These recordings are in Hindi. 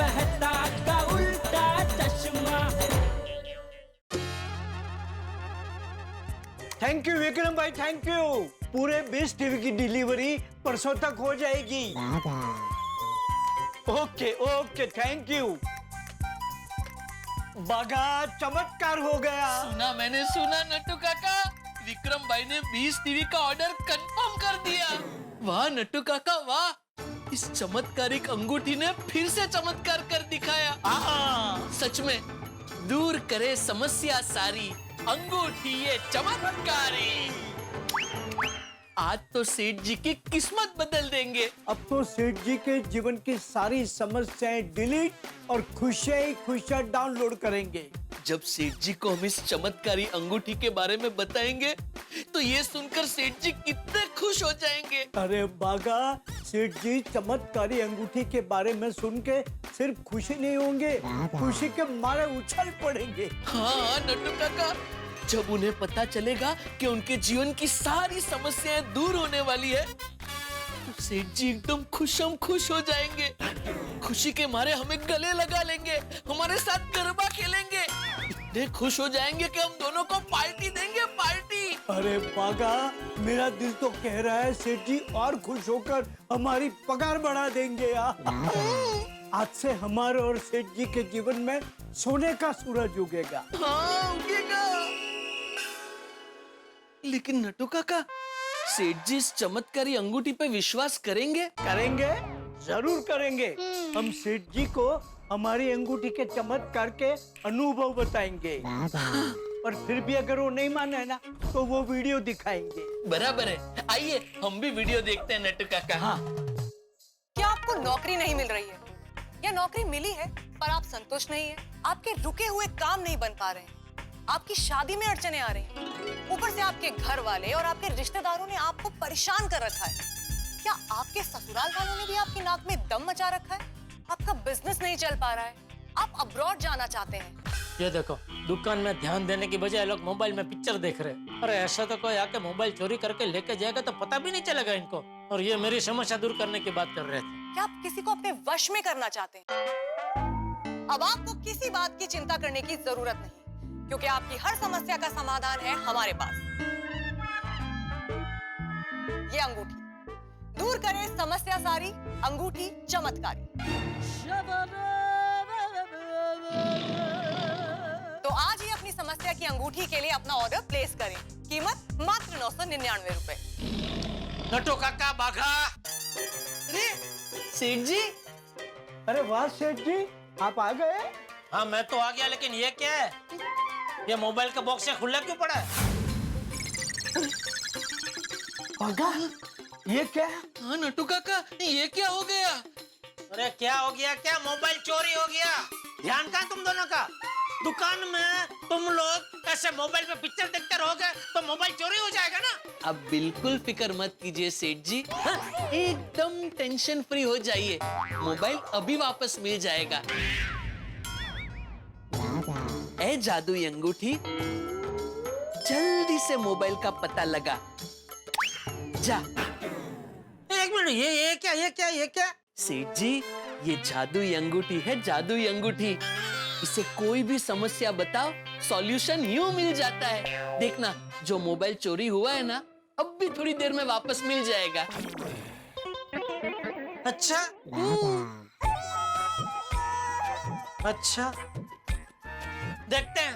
मेहता का उल्टा चश्मा। थैंक यू विक्रम भाई, थैंक यू। पूरे 20 टीवी की डिलीवरी परसों तक हो जाएगी। Okay okay, thank you. बागा चमत्कार हो गया। मैंने सुना नट्टू काका, विक्रम भाई ने 20 टीवी का ऑर्डर कंफर्म कर दिया। वाह नट्टू काका वाह, इस चमत्कारिक अंगूठी ने फिर से चमत्कार कर दिखाया। सच में दूर करे समस्या सारी, अंगूठी ये चमत्कारी। आज तो सेठ जी की किस्मत बदल देंगे। अब तो सेठ जी के जीवन की सारी समस्याएं डिलीट और खुशियां ही खुशियां डाउनलोड करेंगे। जब सेठ जी को हम इस चमत्कारी अंगूठी के बारे में बताएंगे तो ये सुनकर सेठ जी कितने खुश हो जाएंगे। अरे बागा, सेठ जी चमत्कारी अंगूठी के बारे में सुन के सिर्फ खुशी नहीं होंगे, खुशी के मारे उछल पड़ेंगे। हाँ नट्टू काका, जब उन्हें पता चलेगा कि उनके जीवन की सारी समस्याएं दूर होने वाली है तो सेठ जी एकदम खुशम खुश हो जाएंगे। खुशी के मारे हमें गले लगा लेंगे, हमारे साथ गरबा खेलेंगे, इतने खुश हो जाएंगे कि हम दोनों को पार्टी देंगे, पार्टी। अरे बागा, मेरा दिल तो कह रहा है सेठ जी और खुश होकर हमारी पगार बढ़ा देंगे यार। आज से हमारे और सेठ जी के जीवन में सोने का सूरज उगेगा। हाँ उगेगा। लेकिन नट्टू काका, सेठ जी इस चमत्कारी अंगूठी पे विश्वास करेंगे? करेंगे, जरूर करेंगे। हम सेठ जी को हमारी अंगूठी के चमत्कार के अनुभव बताएंगे। और फिर भी अगर वो नहीं माने ना तो वो वीडियो दिखाएंगे। बराबर है, आइए हम भी वीडियो देखते हैं नट्टू काका। हाँ। क्या आपको नौकरी नहीं मिल रही है या नौकरी मिली है पर आप संतुष्ट नहीं है? आपके रुके हुए काम नहीं बन पा रहे हैं, आपकी शादी में अड़चने आ रही हैं, ऊपर से आपके घर वाले और आपके रिश्तेदारों ने आपको परेशान कर रखा है। क्या आपके ससुराल वालों ने भी आपकी नाक में दम मचा रखा है? आपका बिजनेस नहीं चल पा रहा है, आप अब्रॉड जाना चाहते हैं। ये देखो, दुकान में ध्यान देने की बजाय लोग मोबाइल में पिक्चर देख रहे हैं। अरे ऐसा तो कोई आके मोबाइल चोरी करके लेके जाएगा तो पता भी नहीं चलेगा इनको। और ये मेरी समस्या दूर करने की बात कर रहे थे। क्या आप किसी को अपने वश में करना चाहते हैं? अब आपको किसी बात की चिंता करने की जरूरत नहीं, क्योंकि आपकी हर समस्या का समाधान है हमारे पास। ये अंगूठी दूर करे समस्या सारी, अंगूठी चमत्कारी। तो आज ही अपनी समस्या की अंगूठी के लिए अपना ऑर्डर प्लेस करें। कीमत मात्र 999 रुपए। नट्टू काका, बाघा। सेठ जी, अरे वाह सेठ जी, आप आ गए। हाँ मैं तो आ गया, लेकिन ये क्या है? ये मोबाइल का बॉक्स है, खुला क्यों पड़ा है? बागा, ये क्या? हाँ नट्टू काका, ये क्या हो गया? अरे क्या हो गया? क्या मोबाइल चोरी हो गया? ध्यान कहाँ तुम दोनों का? दुकान में तुम लोग ऐसे मोबाइल पे पिक्चर देखते रहोगे तो मोबाइल चोरी हो जाएगा ना। अब बिल्कुल फिक्र मत कीजिए सेठ जी, एकदम टेंशन फ्री हो जाइए, मोबाइल अभी वापस मिल जाएगा। ए जादुई अंगूठी, जल्दी से मोबाइल का पता लगा जा। एक मिनट, ये क्या? सेठ जी, ये जादुई अंगूठी है, जादुई अंगूठी। इसे कोई भी समस्या बताओ, सॉल्यूशन यूं मिल जाता है। देखना, जो मोबाइल चोरी हुआ है ना, अब भी थोड़ी देर में वापस मिल जाएगा। अच्छा अच्छा, देखते हैं।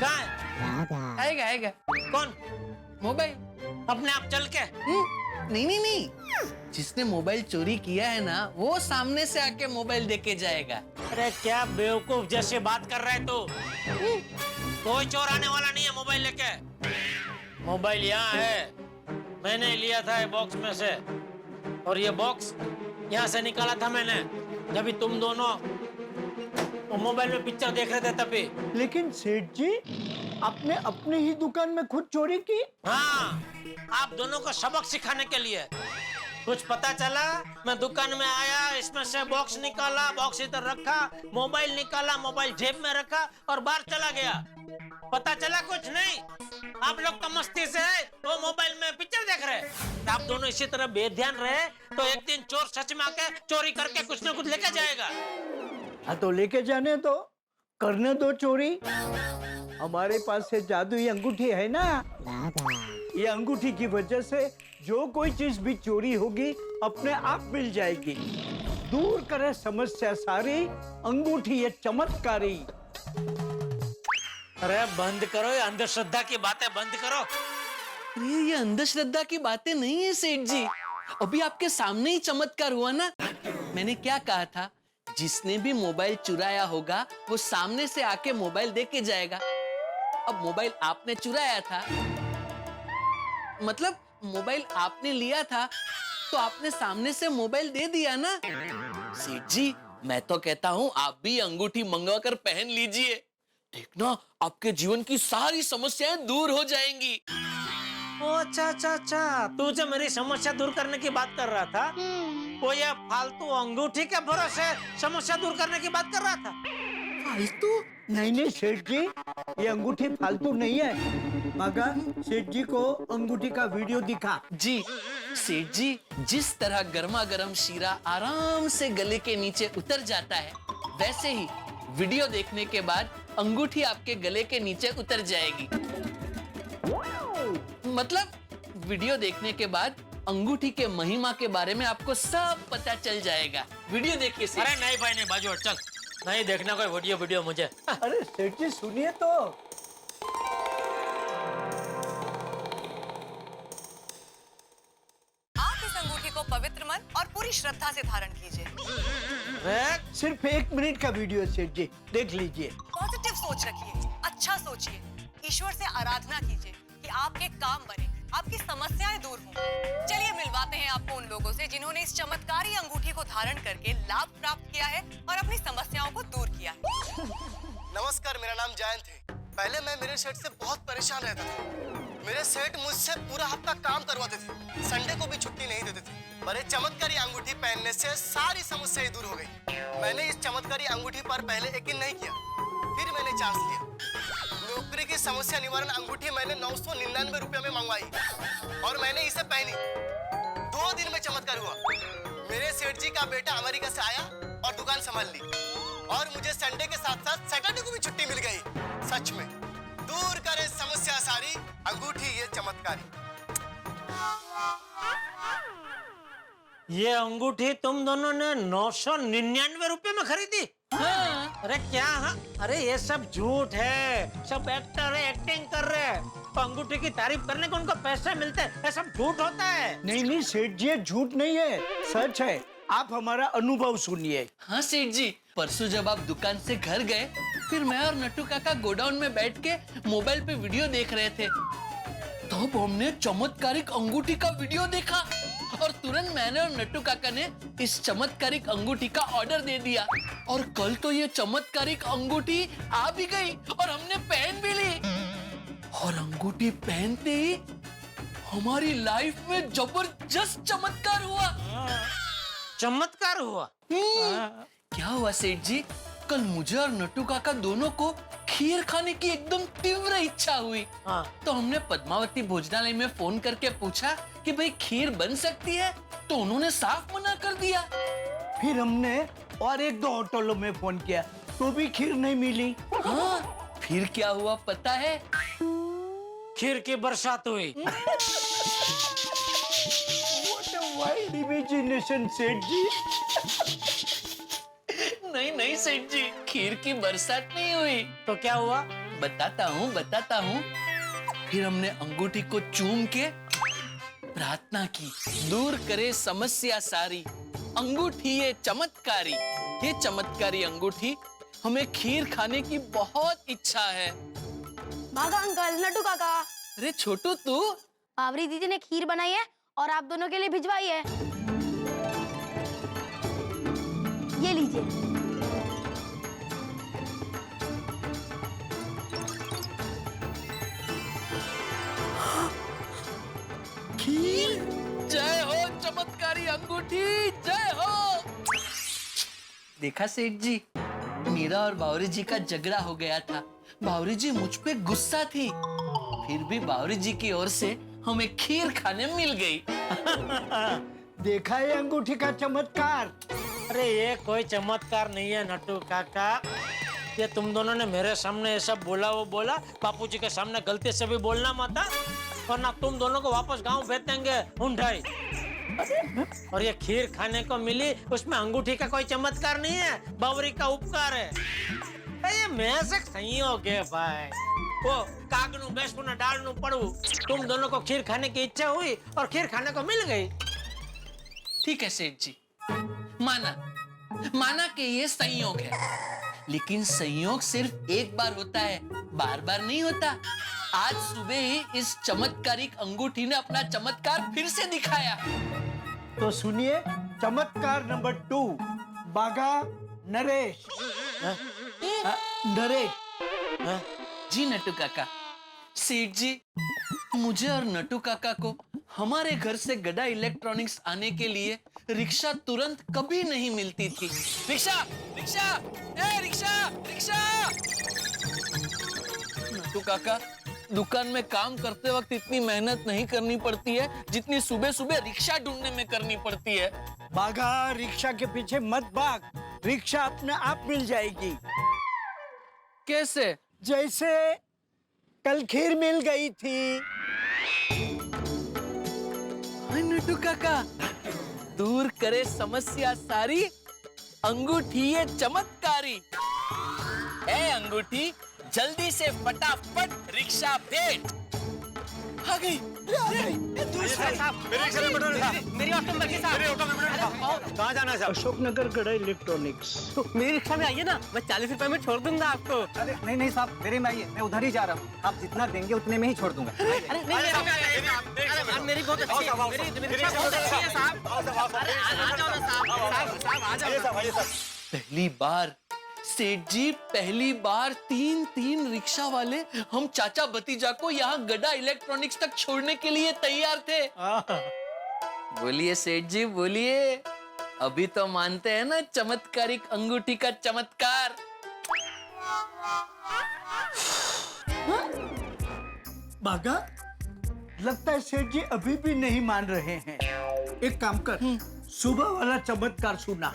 कहाँ है? आएगा आएगा। कौन? मोबाइल अपने आप चल के? नहीं, जिसने मोबाइल चोरी किया है ना, वो सामने से आके मोबाइल देके जाएगा। अरे क्या बेवकूफ जैसे बात कर रहे तू? कोई चोर आने वाला नहीं है मोबाइल लेके। मोबाइल यहाँ है, मैंने लिया था ये बॉक्स में से, और ये बॉक्स यहाँ से निकाला था मैंने जब तुम दोनों वो मोबाइल में पिक्चर देख रहे थे तभी। लेकिन सेठ जी, आपने अपनी ही दुकान में खुद चोरी की? हाँ, आप दोनों को सबक सिखाने के लिए। कुछ पता चला, मैं दुकान में आया, इसमें से बॉक्स निकाला, बॉक्स इधर रखा, मोबाइल निकाला, मोबाइल जेब में रखा और बाहर चला गया। पता चला कुछ नहीं? आप लोग तो मस्ती से है, वो मोबाइल में पिक्चर देख रहे हैं। आप दोनों इसी तरह बेध्यान रहे तो एक दिन चोर सच में आके चोरी करके कुछ न कुछ लेके जाएगा। हाँ तो लेके जाने दो, करने दो चोरी। हमारे पास से जादुई अंगूठी है ना, ये अंगूठी की वजह से जो कोई चीज भी चोरी होगी अपने आप मिल जाएगी। दूर करे समस्या सारी, अंगूठी ये चमत्कारी। अरे बंद करो, ये अंधश्रद्धा की बातें बंद करो। ये अंधश्रद्धा की बातें नहीं है सेठ जी, अभी आपके सामने ही चमत्कार हुआ ना। मैंने क्या कहा था, जिसने भी मोबाइल चुराया होगा वो सामने से आके मोबाइल दे के जाएगा। अब मोबाइल आपने चुराया था, मतलब मोबाइल आपने लिया था, तो आपने सामने से मोबाइल दे दिया ना। सेठ जी मैं तो कहता हूँ आप भी अंगूठी मंगवा कर पहन लीजिए, देखना आपके जीवन की सारी समस्याएं दूर हो जाएंगी। ओ अच्छा अच्छा अच्छा, तू जो मेरी समस्या दूर करने की बात कर रहा था, वो ये फालतू अंगूठी के भरोसे समस्या दूर करने की बात कर रहा था। फालतू? नहीं सेठ जी, ये अंगूठी फालतू नहीं है। मगर सेठ जी को अंगूठी का वीडियो दिखा। जी सेठ जी, जिस तरह गर्मा गर्म शीरा आराम से गले के नीचे उतर जाता है, वैसे ही वीडियो देखने के बाद अंगूठी आपके गले के नीचे उतर जाएगी। मतलब वीडियो देखने के बाद अंगूठी के महिमा के बारे में आपको सब पता चल जाएगा। वीडियो देखिए सेठ। अरे नहीं भाई नहीं, बाजू हट, चल, नहीं देखना कोई वीडियो मुझे। अरे सेठ जी सुनिए तो। आप इस अंगूठी को पवित्र मन और पूरी श्रद्धा से धारण कीजिए। सिर्फ 1 मिनट का वीडियो सेठ जी, देख लीजिए। पॉजिटिव सोच रखिए, अच्छा सोचिए, ईश्वर से आराधना कीजिए कि आपके काम बने, आपकी समस्याएं दूर हों। चलिए मिलवाते हैं आपको उन लोगों से जिन्होंने इस चमत्कारी अंगूठी को धारण करके लाभ प्राप्त किया है और अपनी समस्याओं को दूर किया है। नमस्कार, मेरा नाम जयंत है। पहले मैं मेरे सेठ से बहुत परेशान रहता था। मेरे सेठ मुझसे पूरा हफ्ता काम करवाते थे, संडे को भी छुट्टी नहीं देते थे। पर ये चमत्कारी अंगूठी पहनने से सारी समस्याएं दूर हो गई। मैंने इस चमत्कारी अंगूठी पर पहले यकीन नहीं किया, फिर मैंने चांस लिया। नौकरी की समस्या निवारण अंगूठी मैंने 999 रुपए में मंगवाई और मैंने इसे पहनी। 2 दिन में चमत्कार हुआ। मेरे सेठ जी का बेटा अमेरिका से आया और दुकान संभाल ली और मुझे संडे के साथ साथ सैटरडे को भी छुट्टी मिल गई। सच में दूर करे समस्या सारी, अंगूठी ये चमत्कारी। ये अंगूठी तुम दोनों ने 999 रुपए में खरीदी? हाँ। अरे क्या? हाँ? अरे ये सब झूठ है, सब एक्टर है, एक्टिंग कर रहे हैं। तो अंगूठी की तारीफ करने को उनको पैसे मिलते हैं, ये सब झूठ होता है। नहीं सेठ जी, ये झूठ नहीं है, सच है। आप हमारा अनुभव सुनिए। हाँ सेठ जी, परसों जब आप दुकान से घर गए, फिर मैं और नट्टू काका गोडाउन में बैठ के मोबाइल पे वीडियो देख रहे थे, तब हमने चमत्कारिक अंगूठी का वीडियो देखा और तुरंत मैंने और नट्टू काका ने इस चमत्कारिक अंगूठी का ऑर्डर दे दिया और कल तो ये चमत्कारिक अंगूठी आ भी गई और हमने पहन भी ली। और अंगूठी पहनते ही हमारी लाइफ में जबरदस्त चमत्कार हुआ। चमत्कार हुआ? क्या हुआ सेठ जी, कल मुझे और नट्टू काका दोनों को खीर खाने की एकदम तीव्र इच्छा हुई। हाँ। तो हमने पद्मावती भोजनालय में फोन करके पूछा कि भाई खीर बन सकती है, तो उन्होंने साफ मना कर दिया। फिर हमने और 1-2 होटलों में फोन किया, तो भी खीर नहीं मिली। हाँ, फिर क्या हुआ पता है? खीर की बरसात हुई। What a wild imagination, सेठ जी। नहीं सेठ जी, खीर की बरसात नहीं हुई। तो क्या हुआ? बताता हूँ। फिर हमने अंगूठी को चूम के प्रार्थना की, दूर करे समस्या सारी, अंगूठी ये चमत्कारी। ये चमत्कारी अंगूठी, हमें खीर खाने की बहुत इच्छा है। भागा अंकल, नट्टू काका, अरे छोटू तू? बावरी दीदी ने खीर बनाई है और आप दोनों के लिए भिजवाई है। ये लीजिए। खीर? जय हो चमत्कारी अंगूठी, जय हो। देखा सेठ जी, मीरा और बावरी जी का झगड़ा हो गया था, बावरी जी मुझ पे गुस्सा थी, फिर भी बावरी जी की ओर से हमें खीर खाने मिल गई। देखा है अंगूठी का चमत्कार। अरे ये कोई चमत्कार नहीं है नट्टू काका, ये तुम दोनों ने मेरे सामने ऐसा बोला वो बोला, बापूजी के सामने गलती से भी बोलना मत, वरना तुम दोनों को वापस गांव भेज देंगे ऊंढाई। और ये खीर खाने को मिली, उसमें अंगूठी का कोई चमत्कार नहीं है, बावरी का उपकार है। ये महज एक संयोग है भाई। वो कागनू बेसू ना डालनू पड़ू, तुम दोनों को खीर खाने की इच्छा हुई और खीर खाने को मिल गई। ठीक है सेठ जी, माना कि ये संयोग है, लेकिन संयोग सिर्फ एक बार होता है, बार बार नहीं होता। आज सुबह ही इस चमत्कारिक अंगूठी ने अपना चमत्कार फिर से दिखाया। तो सुनिए चमत्कार नंबर 2, बागा नरेश। नरेश। जी नट्टू काका। सेठ जी, मुझे और नट्टू काका को हमारे घर से गड़ा इलेक्ट्रॉनिक्स आने के लिए रिक्शा तुरंत कभी नहीं मिलती थी। रिक्शा, रिक्शा, ए रिक्शा, रिक्शा। नट्टू काका, दुकान में काम करते वक्त इतनी मेहनत नहीं करनी पड़ती है जितनी सुबह सुबह रिक्शा ढूंढने में करनी पड़ती है। बागा, रिक्शा के पीछे मत भाग, रिक्शा अपने आप मिल जाएगी। कैसे? जैसे कल खीर मिल गई थी। हाय नट्टू काका, दूर करे समस्या सारी, अंगूठी ये चमत्कारी। ए अंगूठी, जल्दी से फटाफट रिक्शा भेज। आ गई। मेरी ऑटो में कहाँ जाना है? अशोकनगर गड़ा इलेक्ट्रॉनिक्स। तो मेरी रिक्शा में आइए ना, मैं 40 रुपए में छोड़ दूंगा आपको। अरे नहीं नहीं साहब, मेरे में आइए, मैं उधर ही जा रहा हूँ, आप जितना देंगे उतने में ही छोड़ दूंगा। अरे नहीं, मेरी बहुत अच्छी है, मेरी रिक्शा बहुत अच्छी है साहब। अरे आ जाओ ना साहब, आ जाओ। पहली बार सेठ जी, पहली बार 3 रिक्शा वाले हम चाचा भतीजा को यहाँ गड़ा इलेक्ट्रॉनिक्स तक छोड़ने के लिए तैयार थे। बोलिए सेठ जी, बोलिए, अभी तो मानते हैं ना चमत्कारिक अंगूठी का चमत्कार। बागा, लगता है सेठ जी अभी भी नहीं मान रहे हैं। एक काम कर, सुबह वाला चमत्कार सुना।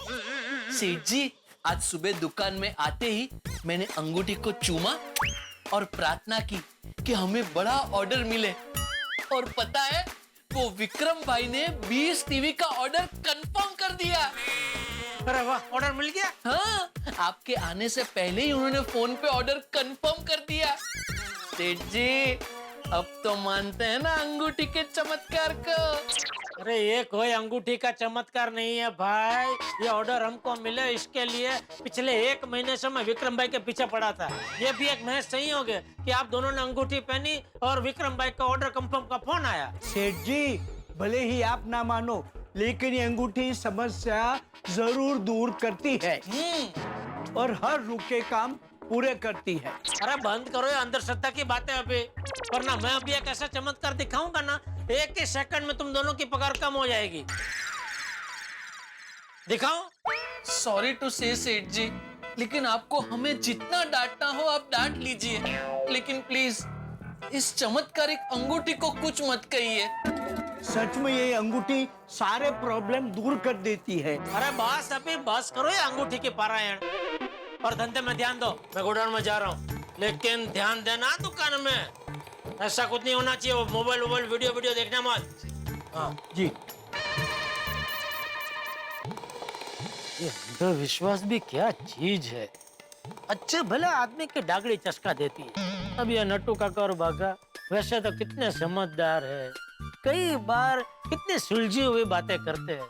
सेठ जी, आज सुबह दुकान में आते ही मैंने अंगूठी को चूमा और प्रार्थना की कि हमें बड़ा ऑर्डर मिले, और पता है वो विक्रम भाई ने 20 टीवी का ऑर्डर कंफर्म कर दिया। अरे वाह, ऑर्डर मिल गया। हाँ, आपके आने से पहले ही उन्होंने फोन पे ऑर्डर कंफर्म कर दिया। सेठ जी, अब तो मानते हैं ना अंगूठी के चमत्कार को। अरे ये कोई अंगूठी का चमत्कार नहीं है भाई, ये ऑर्डर हमको मिले इसके लिए पिछले 1 महीने से मैं विक्रम भाई के पीछे पड़ा था। ये भी एक महज संयोग है कि आप दोनों ने अंगूठी पहनी और विक्रम भाई का ऑर्डर कंफर्म का फोन आया। सेठ जी, भले ही आप ना मानो, लेकिन ये अंगूठी समस्या जरूर दूर करती है और हर रुके काम पूरे करती है। अरे बंद करो ये अंधश्रद्धा की बातें अभी, वरना मैं अभी एक ऐसा चमत्कार दिखाऊंगा ना, 1 ही सेकंड में तुम दोनों की पगार कम हो जाएगी। दिखाओ। सॉरी टू से सेठ जी, लेकिन आपको हमें जितना डांटना हो आप डांट लीजिए, लेकिन प्लीज इस चमत्कारिक अंगूठी को कुछ मत कहिए। सच में ये अंगूठी सारे प्रॉब्लम दूर कर देती है। अरे बस अभी बस करो ये अंगूठी की पारायण, और धंधे में ध्यान दो। मैं गोडाउन में जा रहा हूँ, लेकिन ध्यान देना दुकान में, ऐसा कुछ नहीं होना चाहिए। वो मोबाइल वीडियो देखना मत। हाँ जी। ये अंधविश्वास भी क्या चीज है, अच्छे भले आदमी की डागड़ी चस्का देती है। अब ये नट्टू काका और बागा वैसे तो कितने समझदार है, कई बार कितनी सुलझी हुई बातें करते हैं,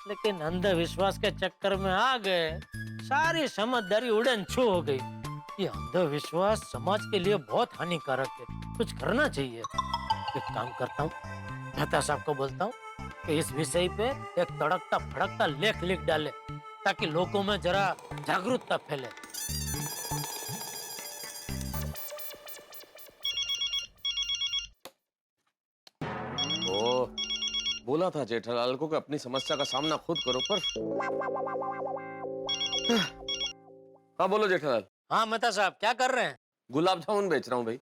लेकिन अंधविश्वास के चक्कर में आ गए, सारी समझदारी उड़न छू हो गई। ये अंधविश्वास समाज के लिए बहुत हानिकारक है, कुछ करना चाहिए। एक काम करता हूँ, मेहता साहब को बोलता हूँ कि इस विषय पे एक तड़कता फड़कता लेख लिख डाले, ताकि लोगों में जरा जागरूकता फैले। बोला था जेठालाल को कि अपनी समस्या का सामना खुद करो, पर हाँ बोलो जेठालाल। हाँ मेहता साहब, क्या कर रहे हैं? गुलाब जामुन बेच रहा हूँ भाई।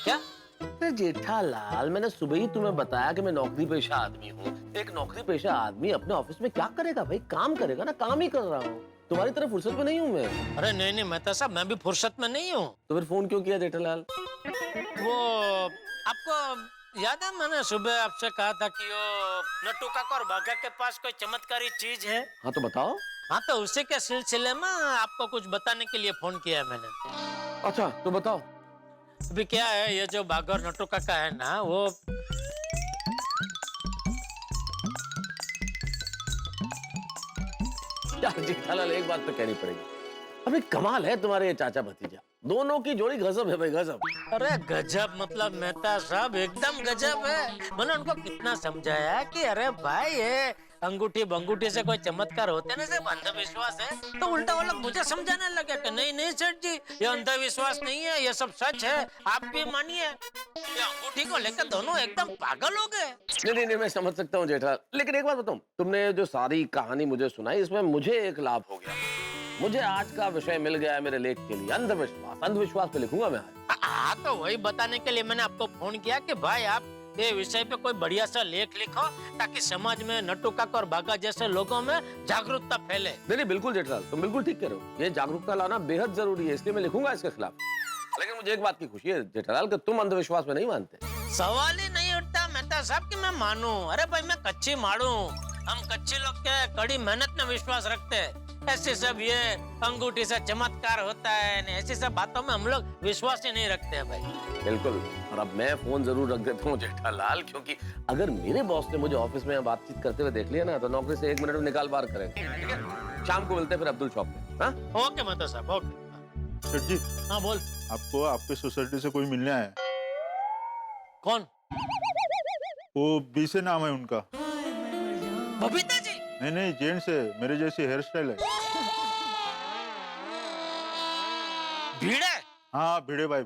क्या? अरे जेठालाल, मैंने सुबह ही तुम्हें बताया कि मैं नौकरी पेशा आदमी हूँ। एक नौकरी पेशा आदमी अपने ऑफिस में क्या करेगा भाई? काम करेगा ना, काम ही कर रहा हूँ। तुम्हारी तरह फुर्सत में नहीं हूँ मैं। अरे नहीं मेहता साहब, मैं भी फुर्सत में नहीं हूँ। तो फिर फोन क्यों किया जेठालाल? वो आपको याद है मैंने सुबह आपसे कहा था कि वो नट्टू काका और बाघा के पास कोई चमत्कारी चीज है। हाँ तो बताओ। हाँ तो उसी के सिलसिले में आपको कुछ बताने के लिए फोन किया है मैंने। अच्छा तो बताओ। अभी क्या है, ये जो बाघा और नट्टू काका है ना, वो यार जेठालाल, एक बात तो कहनी पड़ेगी, अभी कमाल है तुम्हारे ये चाचा भतीजा, दोनों की जोड़ी गजब है भाई, गजब। अरे गजब मतलब मेहता साहब एकदम गजब है। मैंने उनको कितना समझाया कि अरे भाई ये अंगूठी बंगूठी से कोई चमत्कार होते ना, सिर्फ अंधविश्वास है। तो उल्टा वो लोग मुझे समझाने लगे कि नहीं नहीं सेठ जी, ये अंधविश्वास नहीं है, ये सब सच है, आप भी मानिए। ये अंगूठी को लेकर दोनों एकदम पागल हो गए। नहीं, मैं समझ सकता हूँ जेठालाल, लेकिन एक बात बताऊं, तुमने जो सारी कहानी मुझे सुनाई, इसमें मुझे एक लाभ हो गया। मुझे आज का विषय मिल गया है मेरे लेख के लिए, अंधविश्वास। अंधविश्वास पे लिखूंगा मैं आज। हाँ तो वही बताने के लिए मैंने आपको फोन किया कि भाई आप ये विषय पे कोई बढ़िया सा लेख लिखो, ताकि समाज में नट्टू काका और बाघा जैसे लोगों में जागरूकता फैले। नहीं बिल्कुल जेठालाल, तुम बिल्कुल ठीक कह रहे हो, ये जागरूकता लाना बेहद जरूरी है, इसलिए मैं लिखूंगा इसके खिलाफ। लेकिन मुझे एक बात की खुशी है जेठालाल कि तुम अंधविश्वास में नहीं मानते। सवाल ही नहीं उठता मेहता साहब कि मैं मानूं। अरे भाई मैं कच्ची मारू, हम कच्चे लोग के कड़ी मेहनत में विश्वास रखते हैं। ऐसे सब ये अंगूठी से चमत्कार होता है, ऐसी सब बातों में हम लोग विश्वास ही नहीं रखते हैं भाई। बिल्कुल, और अब मैं फोन जरूर रख देता हूँ जेठालाल, क्योंकि अगर मेरे बॉस ने मुझे ऑफिस में बातचीत करते हुए देख लिया ना, तो नौकरी से 1 मिनट में निकाल बाहर करेंगे। ठीक है, शाम को मिलते हैं फिर अब्दुल शॉप में। हाँ ओके मेहता साहब, ओके। सेठ जी, हाँ बोल। आपको आपके सोसाइटी से कोई मिलने आया है। कौन? वो बी से नाम है उनका। बबीता जी? नहीं जेंट्स है, मेरे जैसी हेयर स्टाइल है। भीड़ है? हाँ भिड़े भाई।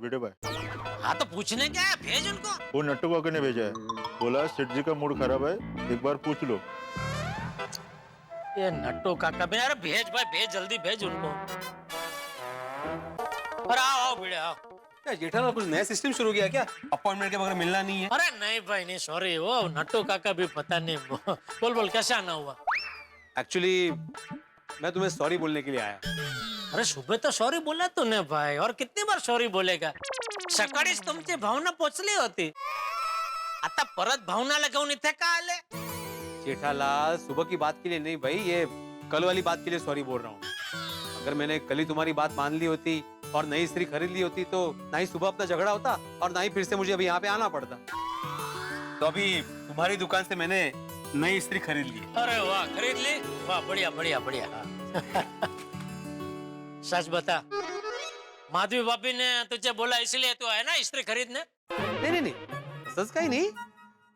हाँ तो पूछने क्या है, भेज उनको। वो नट्टू काका ने भेजा है, बोला सेठ जी का मूड खराब है, एक बार पूछ लो। ये नट्टू काका भी, अरे भेज भाई भेज, जल्दी भेज उनको। अरे आओ भिड़े आओ। क्या जेठालाल कुछ नया सिस्टम शुरू किया क्या? अपॉइंटमेंट के बगैर मिलना नहीं है? अरे नहीं भाई नहीं, सॉरी, वो नट्टू काका भी पता नहीं। बोल कैसे आना हुआ? एक्चुअली मैं तुम्हें सॉरी बोलने के लिए आया। अरे सुबह तो सॉरी बोला तूने भाई, और कितनी बार सॉरी बोलेगा? सकाळीच तुमची भावना पोचली होती, आता परत भावना लगाऊन इथे का आले? जेठालाल सुबह की बात के लिए नहीं भाई, ये कल वाली बात के लिए सॉरी बोल रहा हूँ। अगर मैंने कल ही तुम्हारी बात मान ली होती और नई इस्त्री खरीद ली होती, तो ना ही सुबह अपना झगड़ा होता और ना ही फिर से मुझे अभी यहाँ पे आना पड़ता। तो अभी तुम्हारी दुकान से मैंने नई इस्त्री खरीद ली। अरे वाह, खरीद ली? वाह, बढ़िया। सच बता, माधवी भाभी ने तुझे बोला इसलिए तू आया ना इस्त्री खरीदने? नहीं, सच का ही नहीं,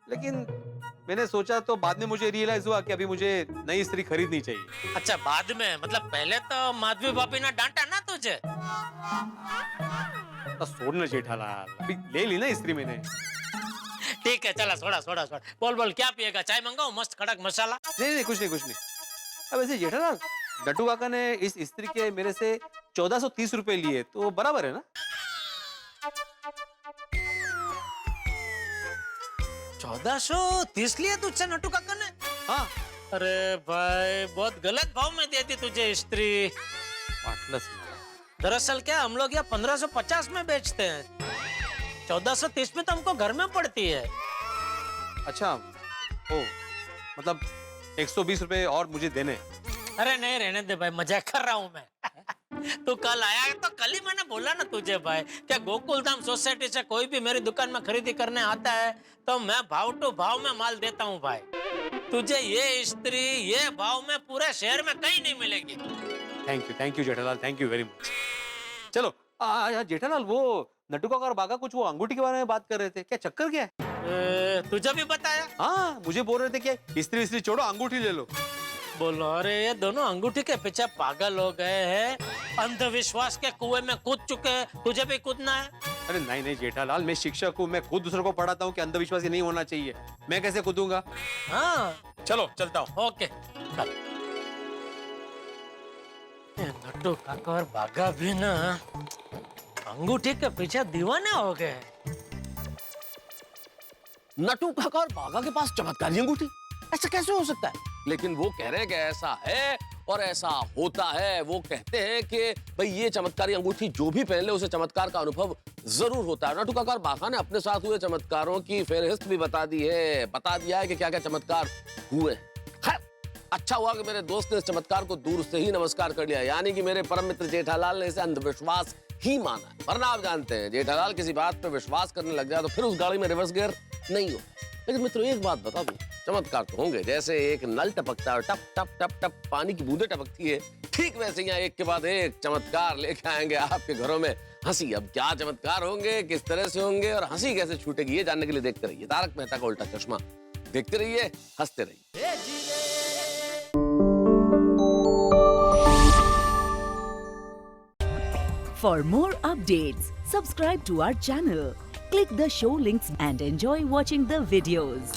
लेकिन मैंने सोचा तो बाद में मुझे रियलाइज हुआ कि अभी मुझे नई इस्त्री खरीदनी चाहिए। अच्छा बाद में, मतलब पहले तो माधवी भाभी ने डांटा ना तुझे? तो छोड़ना जेठालाल, अभी ले ली ना इस्त्री मैंने। ठीक है चला, छोड़ा। बोल क्या पिएगा? चाय मंगाओ मस्त कड़क मसाला? नहीं कुछ नहीं। अब ऐसे जेठालाल, नट्टू काका ने इस इस्त्री के मेरे से 1430 रुपए लिए, तो बराबर है ना? 1430 लिए तुझसे नट्टू काका ने? हाँ। अरे भाई बहुत गलत भाव में दे दी तुझे इस्त्री। दरअसल क्या, हम लोग यहाँ 1550 में बेचते हैं, 1430 में तो हमको घर में पड़ती है। अच्छा, ओ मतलब 120 रुपए और मुझे देने? अरे नहीं रहने दे भाई, मजाक कर रहा हूँ मैं। तू कल आया तो कल ही मैंने बोला ना तुझे भाई, क्या गोकुलधाम सोसाइटी से कोई भी मेरी दुकान में खरीदी करने आता है तो मैं भाव टू भाव में माल देता हूँ भाई। तुझे ये स्त्री ये भाव में पूरे शहर में कहीं नहीं मिलेगी। Thank you Jethalal, thank you very much. चलो जेठालाल, वो नट्टू काका और बाघा कुछ वो अंगूठी के बारे में बात कर रहे थे, क्या चक्कर क्या है? तुझे भी बताया? हाँ, मुझे बोल रहे थे कि इस्त्री छोड़ो, अंगूठी ले लो। बोलो, अरे ये दोनों अंगूठी के पीछे पागल हो गए हैं, अंधविश्वास के कुएं में कूद चुके हैं, तुझे भी कूदना है? अरे नहीं जेठालाल, मैं शिक्षक हूँ, मैं खुद दूसरों को पढ़ाता हूँ कि अंधविश्वासी नहीं होना चाहिए, मैं कैसे कूदूंगा? हाँ चलो चलता हूँ। ओके चल। नट्टू काका और बाघा भी ना अंगूठी के पीछे दीवाने हो गए। नटू काका और बाघा के पास चमत्कारी अंगूठी, ऐसा कैसे हो सकता है? लेकिन वो कह रहे हैं कि ऐसा है और ऐसा होता है। वो कहते हैं कि भाई ये चमत्कारी अंगूठी जो भी पहन ले उसे चमत्कार का अनुभव जरूर होता है। नटू काका और बाघा ने अपने साथ हुए चमत्कारों की फेहरिस्त भी बता दी है, बता दिया है कि क्या क्या चमत्कार हुए। खैर, अच्छा हुआ कि मेरे दोस्त ने इस चमत्कार को दूर से ही नमस्कार कर लिया, यानी कि मेरे परम मित्र जेठालाल ने इसे अंधविश्वास ही माना है। वरना आप जानते हैं जेठालाल किसी बात पे विश्वास करने लग जाए तो फिर उस गाड़ी में रिवर्स गियर नहीं हो। लेकिन मित्रों एक बात बता दूं, चमत्कार तो होंगे, जैसे एक नल टपकता है टप टप टप टप पानी की बूंदें टपकती है, ठीक वैसे यहाँ एक के बाद एक चमत्कार लेके आएंगे आपके घरों में हंसी। अब क्या चमत्कार होंगे, किस तरह से होंगे और हंसी कैसे छूटेगी, ये जानने के लिए देखते रहिए तारक मेहता का उल्टा चश्मा। देखते रहिए, हंसते रहिए। For more updates, subscribe to our channel, click the show links and enjoy watching the videos.